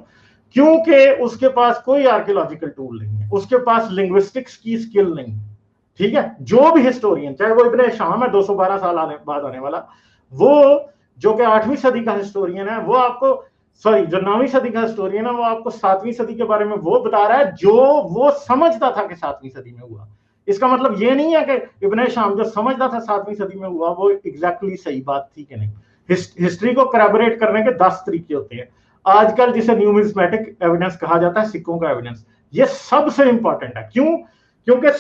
Speaker 1: क्योंकि उसके पास कोई आर्कियोलॉजिकल टूल नहीं है, उसके पास लिंग्विस्टिक्स की स्किल नहीं है। ठीक है, जो भी हिस्टोरियन, चाहे वो इब्ने शाम है 212 साल बाद आने वाला, वो जो कि 8वीं सदी का हिस्टोरियन है, वो आपको जो 9वीं सदी का हिस्टोरियन है, वो आपको 7वीं सदी के बारे में वो बता रहा है जो वो समझता था कि 7वीं सदी में हुआ। इसका मतलब ये नहीं है कि इब्ने शाम जो समझता था 7वीं सदी में हुआ वो एग्जैक्टली सही बात थी कि नहीं। हिस्ट्री को करैबोरेट करने के 10 तरीके होते हैं। आजकल जिसे न्यूमिस्मेटिक एविडेंस कहा जाता है, सिक्कों का एविडेंस, ये सबसे इंपॉर्टेंट है। क्यों? क्योंकि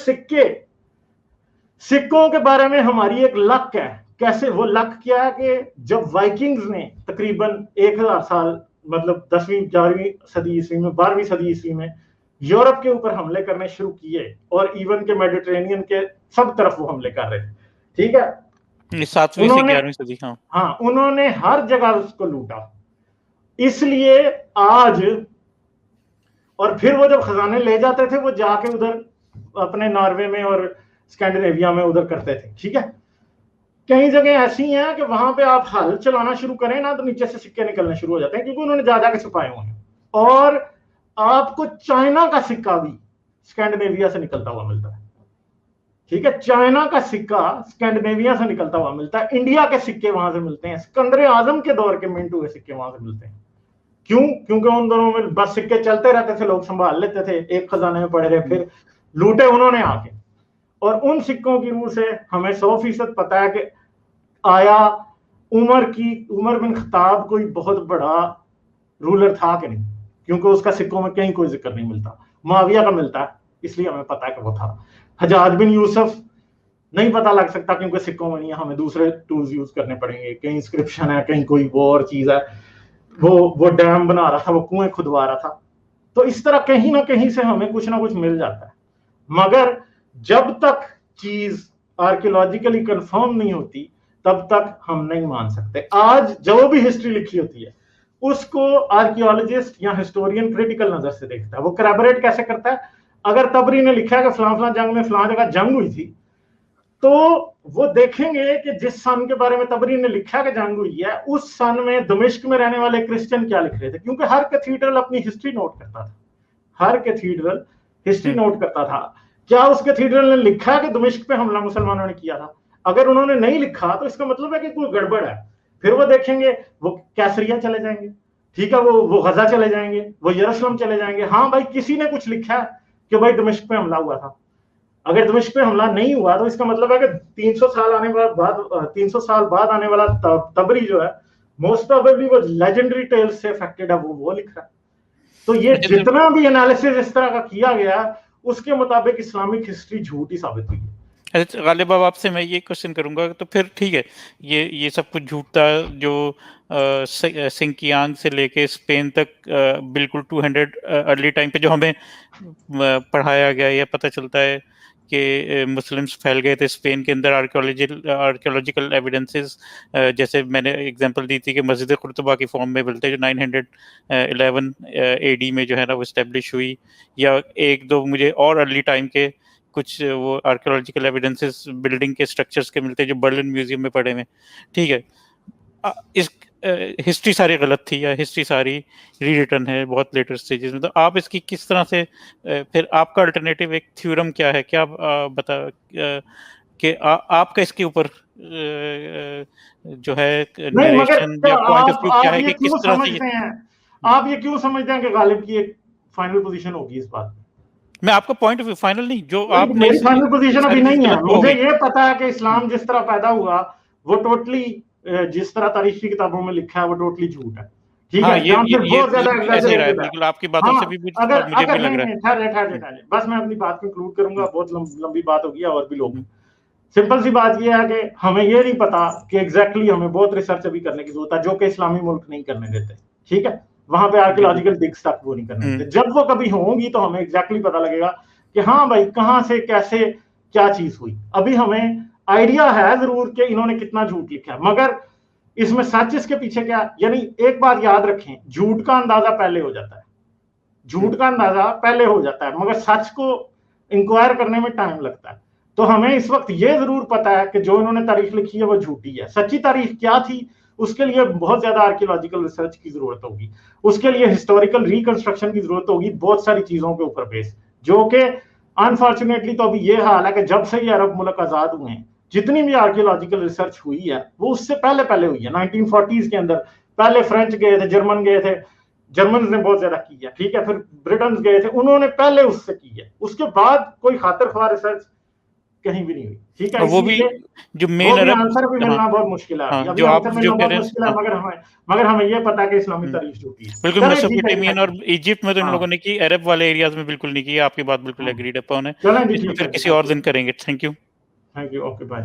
Speaker 1: सिक्कों के बारे में हमारी एक लक है। कैसे वो लक? क्या है कि जब वाइकिंग्स ने तकरीबन 1000 साल, मतलब 10वीं 11वीं सदी ईस्वी में, 12वीं सदी ईस्वी में यूरोप के ऊपर हमले करने शुरू किए, और इवन के मेडिटेरेनियन के सब तरफ वो हमले कर रहे थे। ठीक है,
Speaker 2: 7वीं से 11वीं सदी।
Speaker 1: हाँ, उन्होंने हर जगह उसको लूटा। इसलिए आज, और फिर वो जब खजाने ले जाते थे, वो जाके उधर अपने नॉर्वे में और स्कैंडिनेविया में उधर करते थे। ठीक है, कई जगह ऐसी हैं कि वहां पे आप हल चलाना शुरू करें ना, तो नीचे से सिक्के निकलने शुरू हो जाते हैं, क्योंकि उन्होंने ज्यादा के छुपाए हुए हैं। और आपको चाइना का सिक्का भी स्कैंडिनेविया से निकलता हुआ मिलता है। ठीक है, चाइना का सिक्का स्कैंडिनेविया से निकलता हुआ मिलता है। इंडिया के सिक्के वहां से मिलते हैं, सिकंदर आजम के दौर के मिंट हुए सिक्के वहां से मिलते हैं। क्यों? क्योंकि उन दोनों में बस सिक्के चलते रहते थे, लोग संभाल लेते थे, एक खजाने में पड़े रहे, फिर लूटे उन्होंने आके। और उन सिक्कों की रूह से हमें 100% पता है कि आया उमर बिन खत्ताब कोई बहुत बड़ा रूलर था कि नहीं, क्योंकि उसका सिक्कों में कहीं कोई जिक्र नहीं मिलता। मुआविया का मिलता है, इसलिए हमें पता है कि वो था। हजाज बिन यूसुफ नहीं पता लग सकता, क्योंकि सिक्कों में नहीं है, हमें दूसरे टूल्स यूज करने पड़ेंगे। कहीं इंस्क्रिप्शन है, कहीं कोई वो और चीज है, वो डैम बना रहा था, वो कुएं खुदवा रहा था। तो इस तरह कहीं ना कहीं से हमें कुछ ना कुछ मिल जाता है। मगर जब तक चीज आर्कियोलॉजिकली कंफर्म नहीं होती, तब तक हम नहीं मान सकते। आज जो भी हिस्ट्री लिखी होती है, उसको आर्कियोलॉजिस्ट या हिस्टोरियन क्रिटिकल नजर से देखता है। वो करैबोरेट कैसे करता है? अगर तबरी ने लिखा है कि फलां फलां जंग में फलां जगह जंग हुई थी, तो वो देखेंगे कि जिस सन के बारे में तबरी ने लिखा कि जंग हुई है, उस सन में दमिश्क में रहने वाले क्रिश्चियन क्या लिख रहे थे, क्योंकि हर कैथीड्रल अपनी हिस्ट्री नोट करता था। हर कैथीड्रल हिस्ट्री नोट करता था। क्या उस कैथीड्रल ने लिखा कि दमिश्क पे हमला मुसलमानों ने किया था? अगर उन्होंने नहीं लिखा, तो इसका मतलब है कि कोई गड़बड़ है। फिर वो देखेंगे, वो कैसरिया चले जाएंगे, ठीक है, वो गजा चले जाएंगे, वो यरूशलेम चले जाएंगे। हाँ भाई, किसी ने कुछ लिखा है कि भाई दमिश्क पे हमला हुआ था। अगर दमिश्क पे हमला नहीं हुआ, तो इसका मतलब है कि 300 साल बाद आने वाला तबरी जो है, मोस्ट प्रोबेबली वो लेजेंडरी टेल्स से अफेक्टेड है, वो लिख रहा है। तो ये जितना भी एनालिसिस इस तरह का किया गया, उसके मुताबिक इस्लामिक हिस्ट्री झूठी साबित हुई है।
Speaker 2: गालिब बाब, आपसे मैं ये क्वेश्चन करूंगा, तो फिर ठीक है, ये सब कुछ झूठता जो सिंकियांग से लेके स्पेन तक बिल्कुल 200 अर्ली टाइम पे जो हमें पढ़ाया गया, या पता चलता है कि मुस्लिम्स फैल गए थे स्पेन के अंदर। आर्कियोलॉजिकल एविडेंसेस, जैसे मैंने एग्जांपल दी थी कि मस्जिद कुर्तुबा की फॉर्म में मिलते हैं, जो 911 AD में जो है ना वो इस्टेब्लिश हुई, या एक दो मुझे और अर्ली टाइम के कुछ वो आर्कियोलॉजिकल एविडेंसेस बिल्डिंग के स्ट्रक्चर्स के मिलते हैं, जो बर्लिन म्यूजियम में पड़े हुए। ठीक है, इस हिस्ट्री सारी गलत थी, या हिस्ट्री सारी रीरिटन है बहुत लेटर स्टेजेस में, तो आप इसकी किस तरह से फिर आपका अल्टरनेटिव एक थ्योरम क्या है? क्या आप कि आपका इसके ऊपर जो है
Speaker 1: नहीं, मगर
Speaker 2: नरेशन या पॉइंट ऑफ व्यू क्या
Speaker 1: आप
Speaker 2: है
Speaker 1: ये
Speaker 2: कि किस
Speaker 1: क्यों
Speaker 2: तरह से
Speaker 1: समझते हैं, आप ये क्यों समझते हैं कि गालिब की एक फाइनल पोजीशन होगी इस बात में?
Speaker 2: मैं आपका पॉइंट ऑफ व्यू फाइनल नहीं, जो आपने
Speaker 1: मेरी फाइनल पोजीशन अभी
Speaker 2: सारी चीज
Speaker 1: नहीं है।
Speaker 2: गलत तो हो
Speaker 1: मुझे
Speaker 2: गई।
Speaker 1: ये पता है कि इस्लाम जिस तरह पैदा हुआ वो टोटली जिस तरह तारीख की किताबों में लिखा है वो टोटली झूठ है, ठीक
Speaker 2: हाँ,
Speaker 1: है, या फिर बहुत ज्यादा
Speaker 2: बिल्कुल ऐसे ही रहा है,
Speaker 1: एग्जैजरेटेड है।
Speaker 2: बिल्कुल आपकी बातों
Speaker 1: हाँ,
Speaker 2: से भी
Speaker 1: अगर
Speaker 2: और मुझे भी
Speaker 1: अगर
Speaker 2: लग
Speaker 1: नहीं
Speaker 2: रहा
Speaker 1: नहीं,
Speaker 2: है।
Speaker 1: ठहरे, बस मैं अपनी बात कंक्लूड करूंगा, बहुत लंबी बात होगी और भी लोग।
Speaker 2: हम्म,
Speaker 1: सिंपल सी बात यह है कि हमें ये नहीं पता कि एग्जैक्टली हमें बहुत रिसर्च अभी करने की जरूरत है, जो कि इस्लामी मुल्क नहीं करने देते, ठीक है, वहां पे
Speaker 2: बिल्कुल।
Speaker 1: आर्कियोलॉजिकल डिग्स तक वो नहीं करने देते। जब वो कभी होंगी तो हमें एग्जैक्टली पता लगेगा कि हाँ भाई कहां से कैसे क्या चीज हुई। अभी हमें आइडिया है जरूर कि इन्होंने कितना झूठ लिखा है, मगर इसमें सच इसके पीछे क्या, यानी एक बात याद रखें, झूठ का अंदाजा पहले हो जाता है, झूठ का अंदाजा पहले हो जाता है, मगर सच को इंक्वायर करने में टाइम लगता है। तो हमें इस वक्त ये जरूर पता है कि जो इन्होंने तारीख लिखी है वो झूठी है। सच्ची तारीख क्या थी उसके लिए बहुत ज्यादा आर्कियोलॉजिकल रिसर्च की जरूरत होगी, उसके लिए हिस्टोरिकल रिकंस्ट्रक्शन की जरूरत होगी, बहुत सारी चीजों के ऊपर बेस, जो कि अनफॉर्चुनेटली तो अभी ये हाल है कि जब से ये अरब मुल्क आजाद हुए हैं जितनी भी आर्कियोलॉजिकल रिसर्च हुई है वो उससे पहले पहले हुई है। 1940s के अंदर पहले फ्रेंच गए थे, जर्मन गए थे, जर्मन ने बहुत ज्यादा की है, ठीक है, फिर ब्रिटेन गए थे, उन्होंने पहले उससे की है, उसके बाद कोई खातिर ख्वाह रिसर्च कहीं भी नहीं हुई, ठीक है।
Speaker 2: और वो भी जो मेन अरब,
Speaker 1: आंसर भी मिलना बहुत मुश्किल है,
Speaker 2: हाँ,
Speaker 1: अभी
Speaker 2: जो आप
Speaker 1: आंसर
Speaker 2: जो
Speaker 1: मिलना
Speaker 2: कह
Speaker 1: बहुत
Speaker 2: रहे
Speaker 1: मुश्किल
Speaker 2: हैं,
Speaker 1: है, मगर हमें ये पता है कि इस्लामी तारीख झूठी है।
Speaker 2: बिल्कुल
Speaker 1: चले ठीक है,
Speaker 2: मेसोपोटामियन और इजिप्ट में तो इन लोगों ने की, अरब वाले एरियाज में बिल्कुल नहीं की। आपकी बात बिल्कुल एग्रीड अपॉन है।
Speaker 1: चलें जी,
Speaker 2: इसको
Speaker 1: ठीक
Speaker 2: फिर
Speaker 1: है,
Speaker 2: किसी और दिन करेंगे। Thank you.
Speaker 1: Thank you, okay bye.